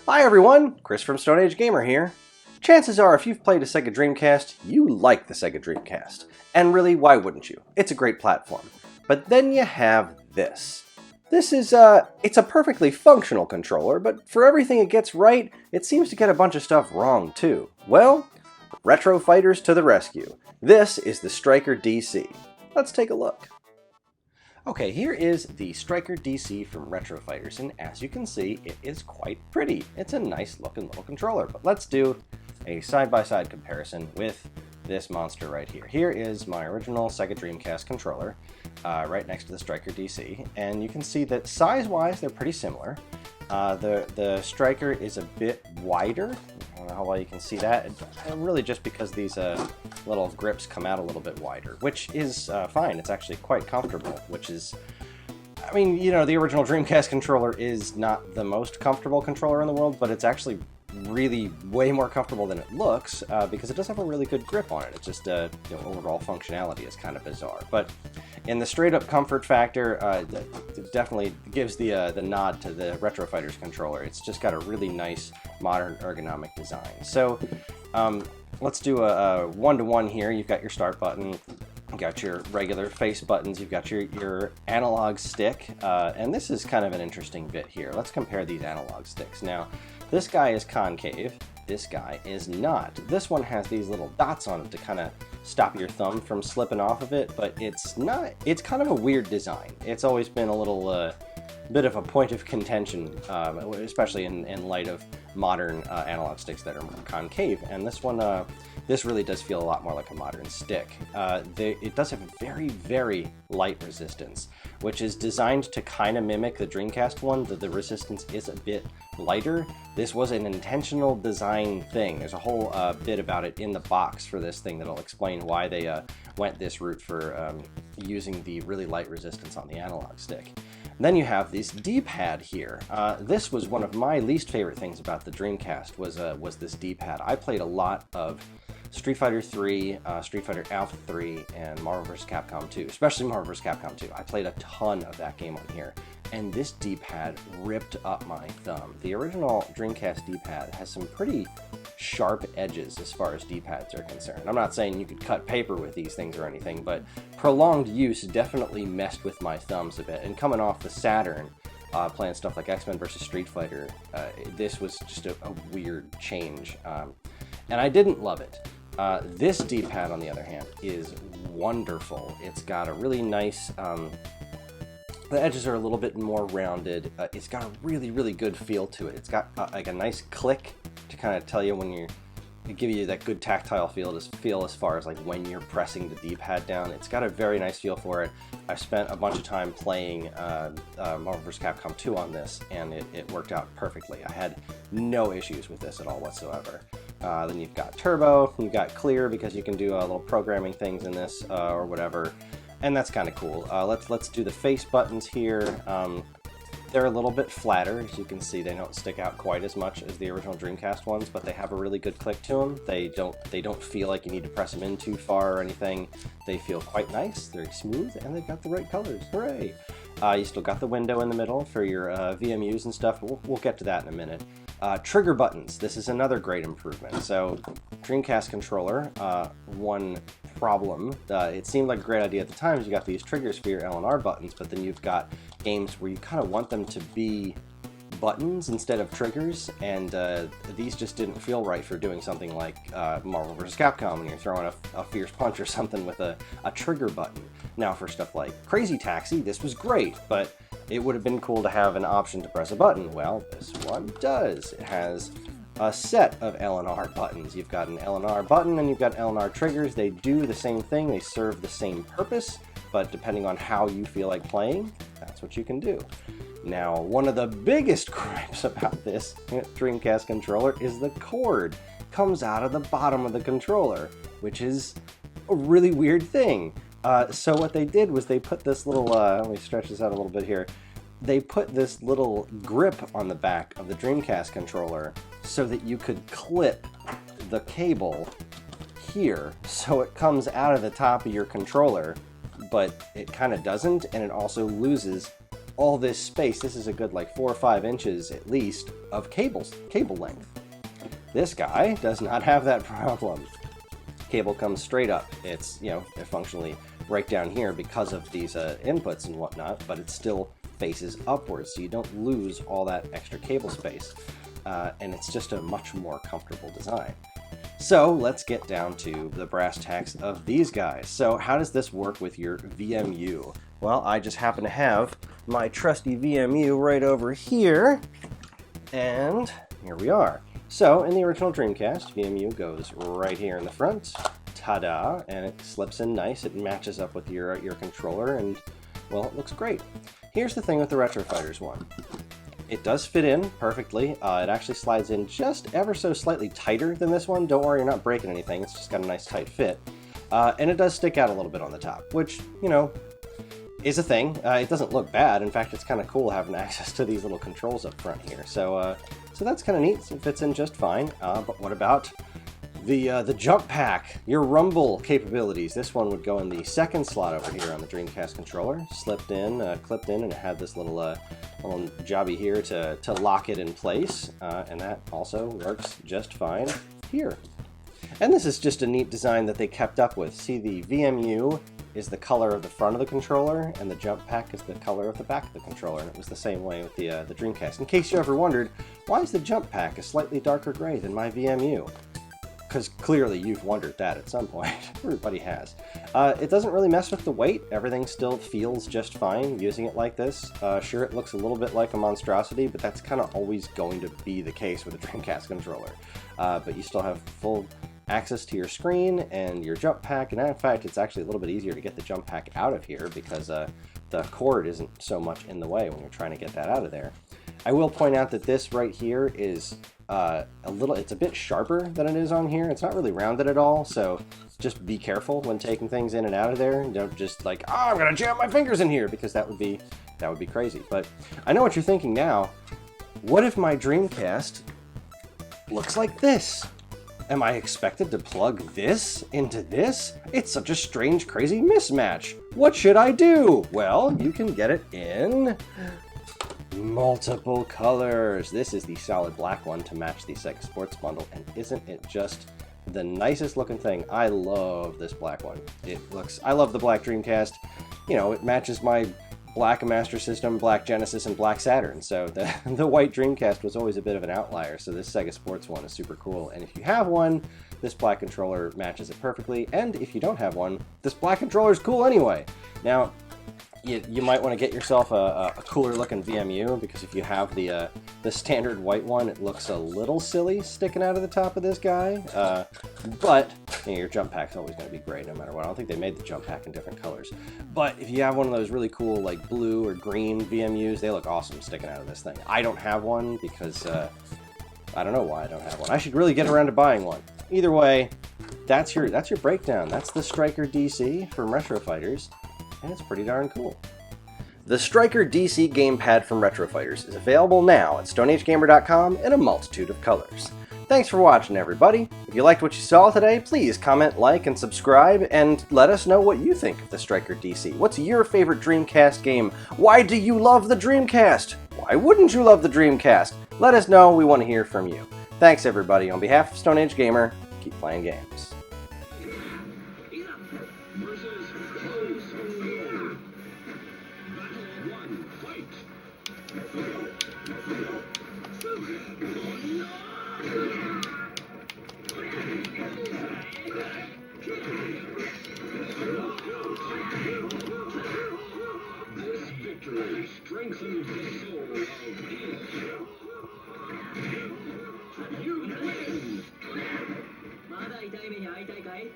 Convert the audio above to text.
Hi everyone, Chris from Stone Age Gamer here. Chances are if you've played a Sega Dreamcast, you like the Sega Dreamcast. And really, why wouldn't you? It's a great platform. But then you have this. This is, it's a perfectly functional controller, but for everything it gets right, it seems to get a bunch of stuff wrong too. Well, retro fighters to the rescue. This is the StrikerDC. Let's take a look. Okay, here is the StrikerDC from Retro Fighters, and as you can see, it is quite pretty. It's a nice looking little controller, but let's do a side-by-side comparison with this monster right here. Here is my original Sega Dreamcast controller, right next to the StrikerDC, and you can see that size-wise, they're pretty similar. The Striker is a bit wider. I don't know how well you can see that. Really just because these little grips come out a little bit wider, which is fine. It's actually quite comfortable, which is... I mean, you know, the original Dreamcast controller is not the most comfortable controller in the world, but it's actually really way more comfortable than it looks because it does have a really good grip on it. It's just, you know, overall functionality is kind of bizarre. But in the straight-up comfort factor, it definitely gives the nod to the Retro Fighters controller. It's just got a really nice, modern, ergonomic design. So let's do a one-to-one here. You've got your start button. You've got your regular face buttons. You've got your analog stick. And this is kind of an interesting bit here. Let's compare these analog sticks. Now, this guy is concave. This guy is not. This one has these little dots on it to kind of stop your thumb from slipping off of it, but it's not. It's kind of a weird design. It's always been a little bit of a point of contention, especially in light of modern analog sticks that are more concave. And this one, this really does feel a lot more like a modern stick. It does have a very, very light resistance, which is designed to kind of mimic the Dreamcast one. The resistance is a bit lighter. This was an intentional design thing. There's a whole bit about it in the box for this thing that'll explain why they went this route for using the really light resistance on the analog stick. Then you have this D-pad here. This was one of my least favorite things about the Dreamcast was this D-pad. I played a lot of Street Fighter 3, Street Fighter Alpha 3, and Marvel vs. Capcom 2, especially Marvel vs. Capcom 2. I played a ton of that game on here, and this D-pad ripped up my thumb. The original Dreamcast D-pad has some pretty sharp edges as far as D-pads are concerned. I'm not saying you could cut paper with these things or anything, but prolonged use definitely messed with my thumbs a bit. And coming off the Saturn, playing stuff like X-Men vs. Street Fighter, this was just a weird change, and I didn't love it. This D-pad, on the other hand, is wonderful. It's got a really nice... the edges are a little bit more rounded. It's got a really, really good feel to it. It's got like a nice click to kind of tell you when you're... give you that good tactile feel as far as like when you're pressing the D-pad down. It's got a very nice feel for it. I've spent a bunch of time playing Marvel vs. Capcom 2 on this, and it worked out perfectly. I had no issues with this at all whatsoever. Then you've got Turbo, you've got Clear because you can do little programming things in this or whatever, and that's kind of cool. Let's do the face buttons here. They're a little bit flatter, as you can see. They don't stick out quite as much as the original Dreamcast ones, but they have a really good click to them. They don't feel like you need to press them in too far or anything. They feel quite nice, they're smooth, and they've got the right colors. Hooray! You still got the window in the middle for your VMUs and stuff. We'll get to that in a minute. Trigger buttons. This is another great improvement. So, Dreamcast controller, one problem. It seemed like a great idea at the time. You got these triggers for your L and R buttons, but then you've got games where you kind of want them to be buttons instead of triggers, and these just didn't feel right for doing something like Marvel vs. Capcom when you're throwing a fierce punch or something with a trigger button. Now for stuff like Crazy Taxi, this was great, but it would have been cool to have an option to press a button. Well, this one does. It has a set of L and R buttons. You've got an L and R button and you've got L and R triggers. They do the same thing, they serve the same purpose, but depending on how you feel like playing, that's what you can do. Now, one of the biggest gripes about this Dreamcast controller is the cord comes out of the bottom of the controller, which is a really weird thing. So what they did was they put this little, let me stretch this out a little bit here. They put this little grip on the back of the Dreamcast controller so that you could clip the cable here so it comes out of the top of your controller, but it kind of doesn't, and it also loses all this space. This is a good like 4 or 5 inches at least of cable length. This guy does not have that problem. Cable comes straight up. It's, you know, functionally right down here because of these inputs and whatnot, but it still faces upwards, so you don't lose all that extra cable space. And it's just a much more comfortable design. So let's get down to the brass tacks of these guys. So how does this work with your VMU? Well, I just happen to have my trusty VMU right over here, and here we are. So in the original Dreamcast, VMU goes right here in the front, ta-da, and it slips in nice. It matches up with your controller, and well, it looks great. Here's the thing with the Retro Fighters one. It does fit in perfectly. It actually slides in just ever so slightly tighter than this one. Don't worry, you're not breaking anything. It's just got a nice tight fit. And it does stick out a little bit on the top, which, you know, is a thing. It doesn't look bad. In fact, it's kind of cool having access to these little controls up front here. So that's kind of neat. It fits in just fine. But what about the jump pack, your rumble capabilities? This one would go in the second slot over here on the Dreamcast controller. Slipped in, clipped in, and it had this little jobby here to lock it in place. And that also works just fine here. And this is just a neat design that they kept up with. See, the VMU is the color of the front of the controller, and the jump pack is the color of the back of the controller, and it was the same way with the Dreamcast. In case you ever wondered, why is the jump pack a slightly darker gray than my VMU? Because clearly you've wondered that at some point. Everybody has. It doesn't really mess with the weight. Everything still feels just fine using it like this. Sure, it looks a little bit like a monstrosity, but that's kind of always going to be the case with a Dreamcast controller. But you still have full access to your screen and your jump pack, and in fact it's actually a little bit easier to get the jump pack out of here because the cord isn't so much in the way when you're trying to get that out of there. I will point out that this right here is it's a bit sharper than it is on here. It's not really rounded at all, so just be careful when taking things in and out of there. Don't just like, oh, I'm gonna jam my fingers in here, because that would be crazy. But I know what you're thinking now. What if my Dreamcast looks like this? Am I expected to plug this into this? It's such a strange, crazy mismatch. What should I do? Well, you can get it in multiple colors. This is the solid black one to match the Sega Sports Bundle, and isn't it just the nicest looking thing? I love this black one. I love the black Dreamcast. You know, it matches my black Master System, black Genesis, and black Saturn. So the white Dreamcast was always a bit of an outlier, so this Sega Sports one is super cool. And if you have one, this black controller matches it perfectly. And if you don't have one, this black controller is cool anyway. Now, you might want to get yourself a cooler looking VMU, because if you have the standard white one, it looks a little silly sticking out of the top of this guy. But you know, your jump pack's always going to be great no matter what. I don't think they made the jump pack in different colors. But if you have one of those really cool like blue or green VMUs, they look awesome sticking out of this thing. I don't have one because I don't know why I don't have one. I should really get around to buying one. Either way, that's your breakdown. That's the StrikerDC from Retro Fighters. And it's pretty darn cool. The StrikerDC gamepad from Retro Fighters is available now at StoneAgeGamer.com in a multitude of colors. Thanks for watching, everybody. If you liked what you saw today, please comment, like, and subscribe, and let us know what you think of the StrikerDC. What's your favorite Dreamcast game? Why do you love the Dreamcast? Why wouldn't you love the Dreamcast? Let us know. We want to hear from you. Thanks, everybody. On behalf of Stone Age Gamer, keep playing games. This victory strengthens the soul of each. You win! まだ痛い目に遭いたいかい?